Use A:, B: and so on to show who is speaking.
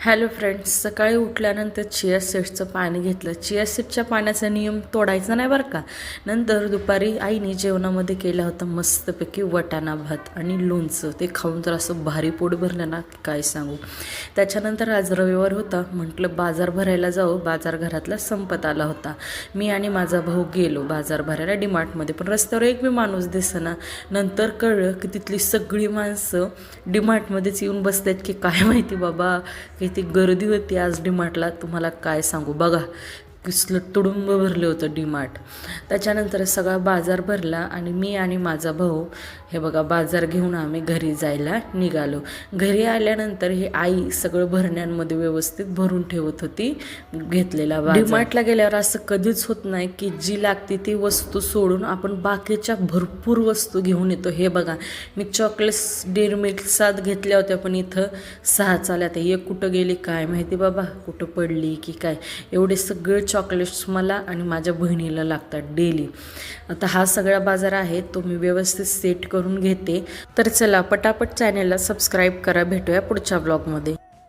A: Hello friends, सकाळी उठल्यानंतर chia सीड्सचं पाणी घेतलं. चिया सीडच्या पाण्याचा नियम तोडायचा नाही बरं का. नंतर दुपारी आईने जेवणामध्ये केला होता मस्तपैकी वाटाणा भात आणि लोणचं. ते खाऊन तर असं भारी पोट भरलं ना की काय सांगू. त्याच्यानंतर आज रविवार होता, म्हटलं बाजार भरायला जाऊ. बाजार घरातला संपत आला होता. मी आणि माझा भाऊ गेलो बाजार भरायला डीमार्टमध्ये, पण रस्त्यावर एक बी माणूस दिसेना. नंतर कळलं की तिथली सगळी माणसं डीमार्टमध्येच येऊन बसतात की काय माहिती बाबा. किती गर्दी होती आज डीमार्टला, तुम्हाला काय सांगू. बघा कसलं तुडुंब भरलं होतं डीमार्ट. त्याच्यानंतर सगळा बाजार भरला आणि मी आणि माझा भाऊ हे बघा बाजार घेऊन आम्ही घरी जायला निघालो. घरी आल्यानंतर हे आई सगळं भरण्यांमध्ये व्यवस्थित भरून ठेवत होती घेतलेला बाजार. डीमार्टला गेल्यावर असं कधीच होत नाही की जी लागते ती वस्तू सोडून आपण बाकीच्या भरपूर वस्तू घेऊन येतो. हे बघा मी चॉकलेट्स डेअरी मिल्क 7 घेतल्या होत्या, पण इथं 6 चाल्या. आता एक कुठं गेली काय माहिती बाबा, कुठं पडली की काय. एवढे सगळे चॉकलेट्स मला आणि माझ्या बहिणीला लागतात डेली. आता हा सगळा बाजार आहे तो मी व्यवस्थित सेट करून घेते. तर चला पटापट चॅनलला सबस्क्राईब करा. भेटूया पुढच्या ब्लॉगमध्ये.